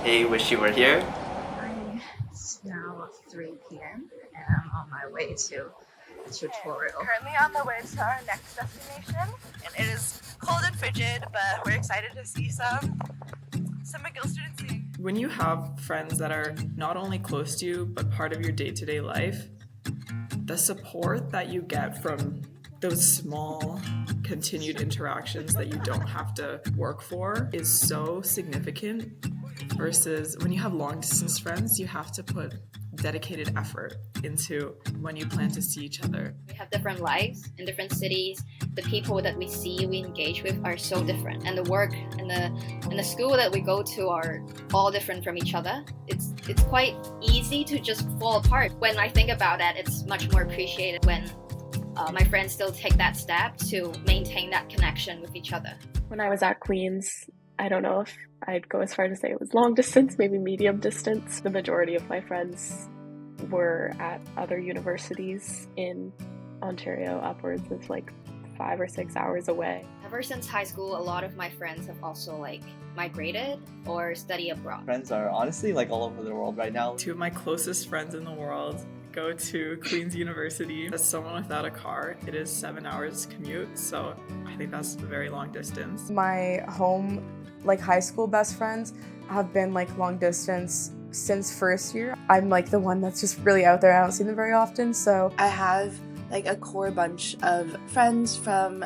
Hey, wish you were here. Hi, it's now 3 p.m. and I'm on my way to a tutorial. Currently on the way to our next destination, and it is cold and frigid, but we're excited to see some McGill students sing. When you have friends that are not only close to you, but part of your day-to-day life, the support that you get from those small continued interactions that you don't have to work for is so significant versus when you have long distance friends, you have to put dedicated effort into when you plan to see each other. We have different lives in different cities. The people that we see, we engage with are so different, and the work and the school that we go to are all different from each other. It's quite easy to just fall apart. When I think about that, it's much more appreciated when my friends still take that step to maintain that connection with each other. When I was at Queen's, I don't know if I'd go as far to say it was long distance, maybe medium distance. The majority of my friends were at other universities in Ontario, upwards of like 5 or 6 hours away. Ever since high school, a lot of my friends have also migrated or study abroad. Friends are honestly all over the world right now. Two of my closest friends in the world go to Queen's University. As someone without a car, it is 7 hours commute, so I think that's a very long distance. My home, high school best friends have been long distance since first year. I'm the one that's just really out there. I don't see them very often, so I have a core bunch of friends from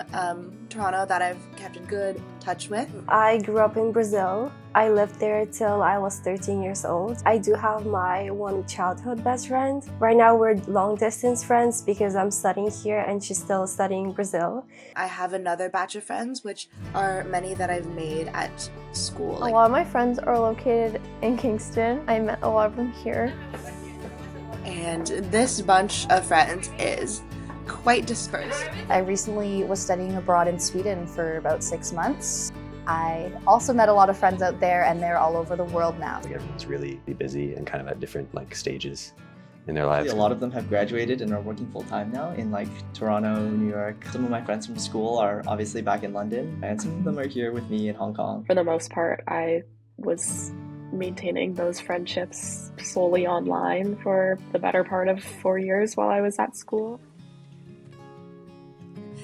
Toronto that I've kept in good touch with. I grew up in Brazil. I lived there till I was 13 years old. I do have my one childhood best friend. Right now we're long distance friends because I'm studying here and she's still studying in Brazil. I have another batch of friends, which are many that I've made at school. A lot of my friends are located in Kingston. I met a lot of them here. And this bunch of friends is quite dispersed. I recently was studying abroad in Sweden for about 6 months. I also met a lot of friends out there, and they're all over the world now. Everyone's really busy and kind of at different stages in their lives. A lot of them have graduated and are working full-time now in Toronto, New York. Some of my friends from school are obviously back in London, and some of them are here with me in Hong Kong. For the most part, I was maintaining those friendships solely online for the better part of 4 years while I was at school.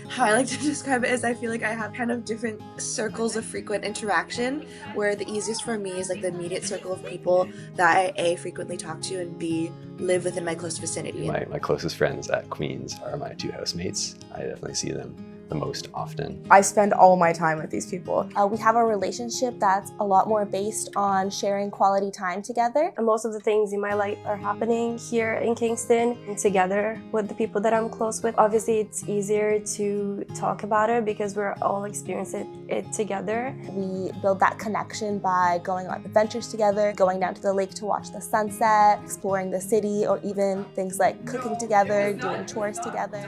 How I like to describe it is I feel like I have kind of different circles of frequent interaction, where the easiest for me is the immediate circle of people that I A, frequently talk to, and B, live within my close vicinity. My closest friends at Queen's are my 2 housemates. I definitely see them the most often. I spend all my time with these people. We have a relationship that's a lot more based on sharing quality time together. And most of the things in my life are happening here in Kingston and together with the people that I'm close with. Obviously, it's easier to talk about it because we're all experiencing it together. We build that connection by going on adventures together, going down to the lake to watch the sunset, exploring the city, or even things like cooking together, doing chores together.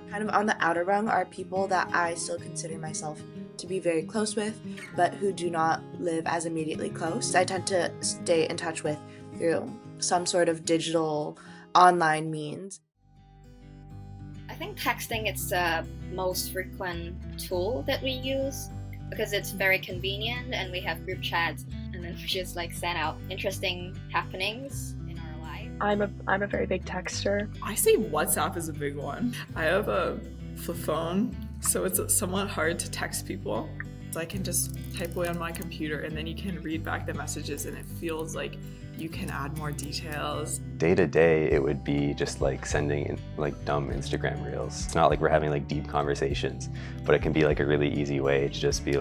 Kind of on the outer rung are people that I still consider myself to be very close with, but who do not live as immediately close. I tend to stay in touch with through some sort of digital online means. I think texting is the most frequent tool that we use because it's very convenient, and we have group chats, and then we just send out interesting happenings. I'm a very big texter. I say WhatsApp is a big one. I have a flip phone, so it's somewhat hard to text people. So I can just type away on my computer and then you can read back the messages and it feels like you can add more details. Day to day, it would be just sending dumb Instagram reels. It's not we're having deep conversations, but it can be a really easy way to just be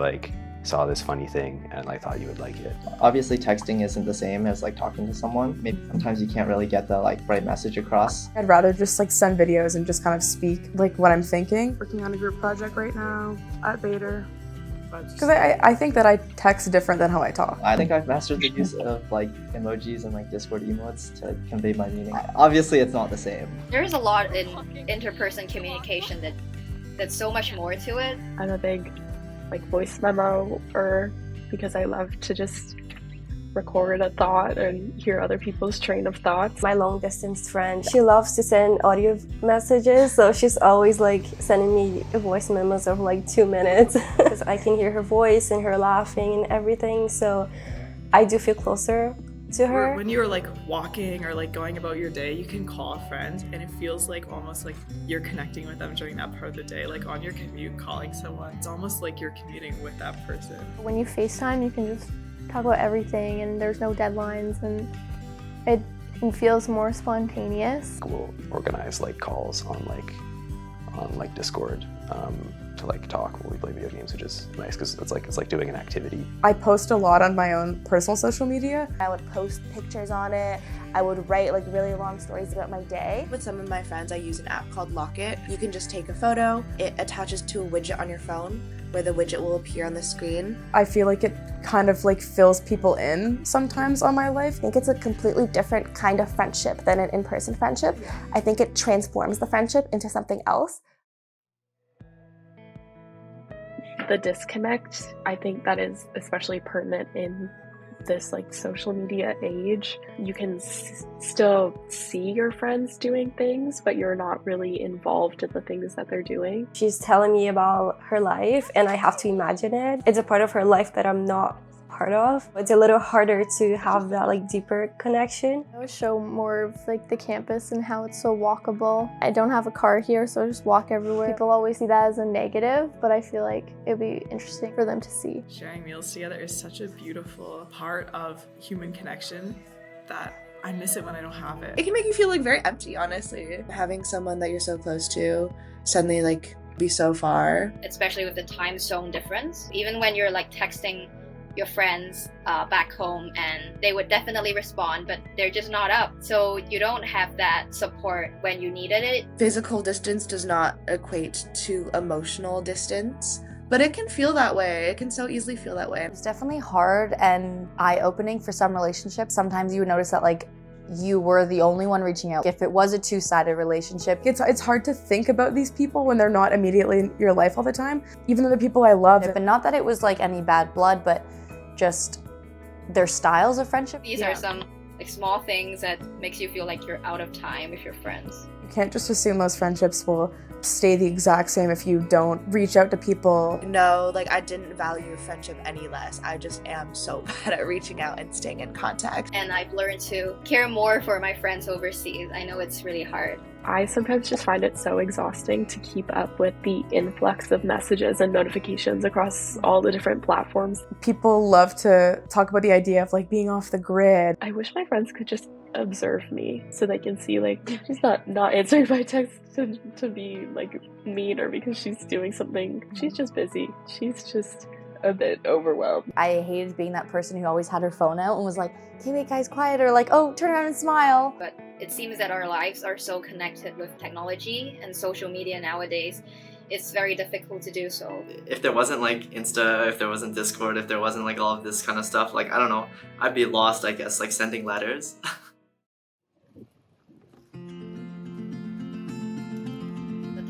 saw this funny thing and I thought you would like it. Obviously, texting isn't the same as talking to someone. Maybe sometimes you can't really get the right message across. I'd rather just send videos and just kind of speak what I'm thinking. Working on a group project right now at Bader. Because I think that I text different than how I talk. I think I've mastered the use of emojis and Discord emotes to convey my meaning. Obviously, it's not the same. There's a lot in interperson communication that's so much more to it. I'm a big voice memo because I love to just record a thought and hear other people's train of thoughts. My long distance friend, she loves to send audio messages, so she's always like sending me voice memos of like 2 minutes because I can hear her voice and her laughing and everything, so I do feel closer to her. When you're like walking or like going about your day, you can call a friend and it feels like almost like you're connecting with them during that part of the day. Like on your commute, calling someone, it's almost like you're commuting with that person. When you FaceTime, you can just talk about everything and there's no deadlines and it feels more spontaneous. We'll organize like calls on Discord to like talk while we play video games, which is nice because it's like doing an activity. I post a lot on my own personal social media. I would post pictures on it. I would write like really long stories about my day. With some of my friends, I use an app called Locket. You can just take a photo. It attaches to a widget on your phone where the widget will appear on the screen. I feel like it kind of like fills people in sometimes on my life. I think it's a completely different kind of friendship than an in-person friendship. I think it transforms the friendship into something else. The disconnect, I think that is especially pertinent in this like social media age. You can still see your friends doing things, but you're not really involved in the things that they're doing. She's telling me about her life and I have to imagine it. It's a part of her life that I'm not part of. It's a little harder to have that like deeper connection. I would show more of like the campus and how it's so walkable. I don't have a car here, so I just walk everywhere. People always see that as a negative, but I feel like it'd be interesting for them to see. Sharing meals together is such a beautiful part of human connection that I miss it when I don't have it. It can make you feel like very empty, honestly. Having someone that you're so close to suddenly like be so far. Especially with the time zone difference. Even when you're like texting your friends back home and they would definitely respond, but they're just not up. So you don't have that support when you needed it. Physical distance does not equate to emotional distance, but it can feel that way. It can so easily feel that way. It's definitely hard and eye-opening for some relationships. Sometimes you would notice that like you were the only one reaching out. If it was a two-sided relationship, it's hard to think about these people when they're not immediately in your life all the time, even though the people I love. But not that it was like any bad blood, but just their styles of friendship. These are some like small things that makes you feel like you're out of time with your friends. You can't just assume those friendships will stay the exact same if you don't reach out to people. No, like I didn't value friendship any less. I just am so bad at reaching out and staying in contact. And I've learned to care more for my friends overseas. I know it's really hard. I sometimes just find it so exhausting to keep up with the influx of messages and notifications across all the different platforms. People love to talk about the idea of like being off the grid. I wish my friends could just observe me so they can see like she's not answering my text to be like mean or because she's doing something. She's just busy. She's just a bit overwhelmed. I hated being that person who always had her phone out and was like, okay, wait guys, quiet, or like, oh, turn around and smile. But it seems that our lives are so connected with technology and social media nowadays. It's very difficult to do so. If there wasn't like Insta, if there wasn't Discord, if there wasn't like all of this kind of stuff, like I don't know, I'd be lost, I guess, like sending letters.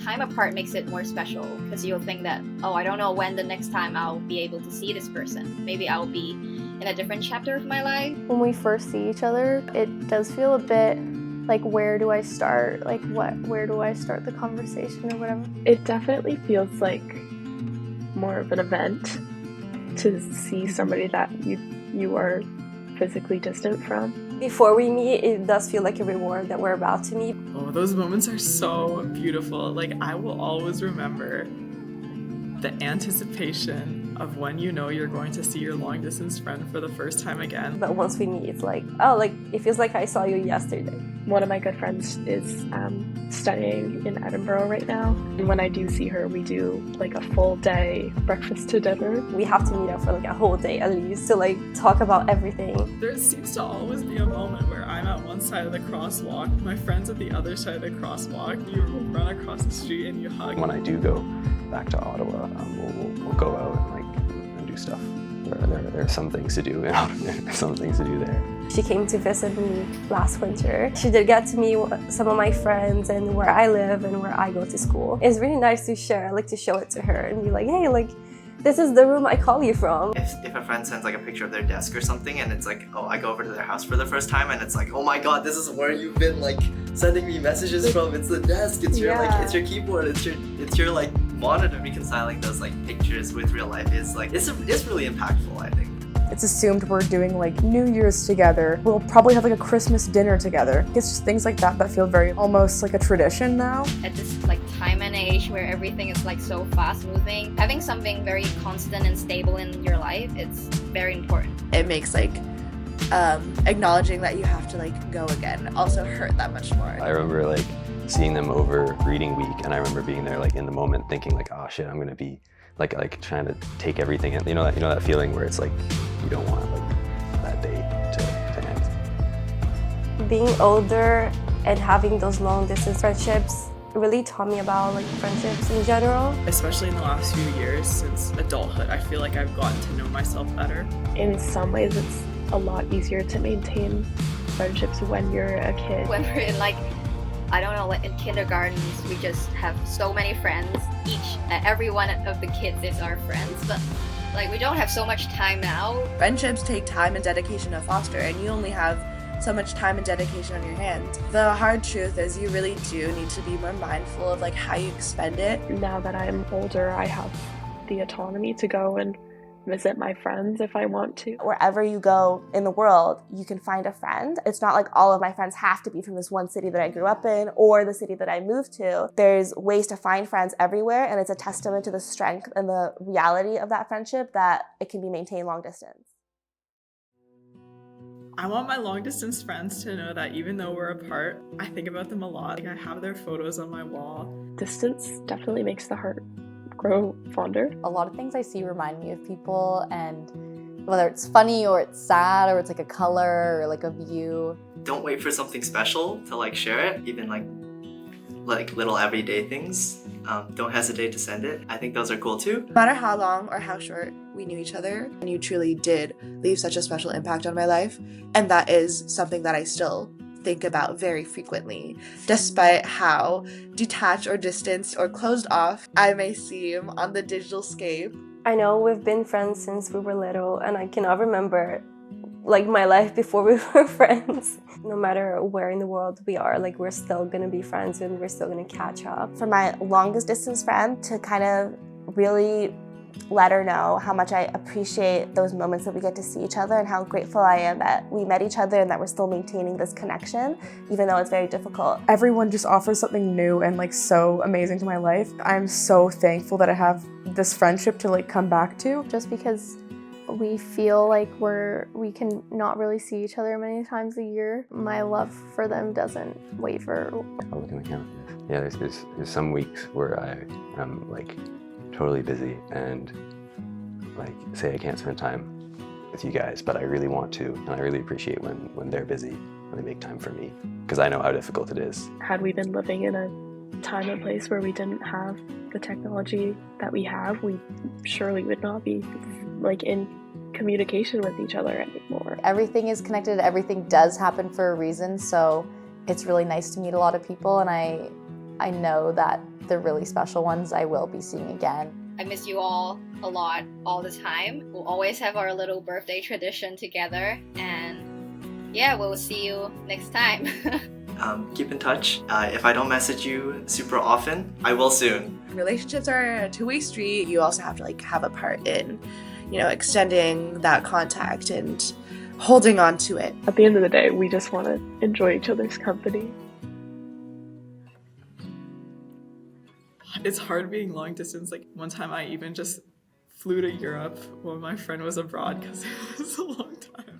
Time apart makes it more special because you'll think that, oh, I don't know when the next time I'll be able to see this person. Maybe I'll be in a different chapter of my life. When we first see each other, it does feel a bit like, where do I start? Like, where do I start the conversation or whatever? It definitely feels like more of an event to see somebody that you are physically distant from. Before we meet, it does feel like a reward that we're about to meet. Oh, those moments are so beautiful. Like, I will always remember the anticipation of when you know you're going to see your long distance friend for the first time again. But once we meet, it's like, oh, like it feels like I saw you yesterday. One of my good friends is studying in Edinburgh right now. And when I do see her, we do like a full day breakfast to dinner. We have to meet up for like a whole day at least to like talk about everything. There seems to always be a moment where I'm at one side of the crosswalk, my friend's at the other side of the crosswalk, you run across the street and you hug. When I do go back to Ottawa, we'll go out and do stuff. There are some things to do, you know, there's some things to do there. She came to visit me last winter. She did get to meet some of my friends and where I live and where I go to school. It's really nice to share, like to show it to her and be like, hey, like This is the room I call you from. If a friend sends like a picture of their desk or something and it's like, oh, I go over to their house for the first time and it's like, oh my god, this is where you've been like sending me messages from. It's the desk, it's your like, it's your keyboard, it's your like monitor. Reconciling those like pictures with real life is like, it's really impactful, I think. It's assumed we're doing like New Year's together. We'll probably have like a Christmas dinner together. It's just things like that feel very almost like a tradition now. At this like time and age where everything is like so fast moving, having something very constant and stable in your life, it's very important. It makes like acknowledging that you have to like go again also hurt that much more. I remember like seeing them over reading week, and I remember being there like in the moment thinking like, oh shit, I'm gonna be like trying to take everything in. You know that feeling where it's like you don't want like that day to end. Being older and having those long distance friendships really taught me about like friendships in general. Especially in the last few years since adulthood, I feel like I've gotten to know myself better. In some ways, it's a lot easier to maintain friendships when you're a kid. When we're in like, I don't know, like in kindergarten, we just have so many friends. Every one of the kids is our friends, but like we don't have so much time now. Friendships take time and dedication to foster, and you only have so much time and dedication on your hands. The hard truth is you really do need to be more mindful of like how you spend it. Now that I'm older, I have the autonomy to go and visit my friends if I want to. Wherever you go in the world, you can find a friend. It's not like all of my friends have to be from this one city that I grew up in or the city that I moved to. There's ways to find friends everywhere, and it's a testament to the strength and the reality of that friendship that it can be maintained long distance. I want my long distance friends to know that even though we're apart, I think about them a lot. Like I have their photos on my wall. Distance definitely makes the heart grow fonder. A lot of things I see remind me of people, and whether it's funny or it's sad or it's like a color or like a view. Don't wait for something special to like share it, even like little everyday things. Don't hesitate to send it. I think those are cool too. No matter how long or how short we knew each other, and you truly did leave such a special impact on my life, and that is something that I still think about very frequently, despite how detached or distanced or closed off I may seem on the digital scape. I know we've been friends since we were little, and I cannot remember like my life before we were friends. No matter where in the world we are, like we're still gonna be friends and we're still gonna catch up. For my longest distance friend to kind of really let her know how much I appreciate those moments that we get to see each other and how grateful I am that we met each other and that we're still maintaining this connection, even though it's very difficult. Everyone just offers something new and like so amazing to my life. I'm so thankful that I have this friendship to like come back to. Just because we feel like we can not really see each other many times a year, my love for them doesn't waver. I'll look in the camera. Yeah, there's some weeks where I'm like totally busy and like say I can't spend time with you guys, but I really want to, and I really appreciate when they're busy, when they make time for me, because I know how difficult it is. Had we been living in a time and place where we didn't have the technology that we have, we surely would not be like in communication with each other anymore. Everything is connected, everything does happen for a reason, so it's really nice to meet a lot of people, and I know that the really special ones I will be seeing again. I miss you all a lot, all the time. We'll always have our little birthday tradition together, and yeah, we'll see you next time. Keep in touch. If I don't message you super often, I will soon. Relationships are a two-way street. You also have to like have a part in, extending that contact and holding on to it. At the end of the day, we just want to enjoy each other's company. It's hard being long distance. Like one time I even just flew to Europe when my friend was abroad because it was a long time.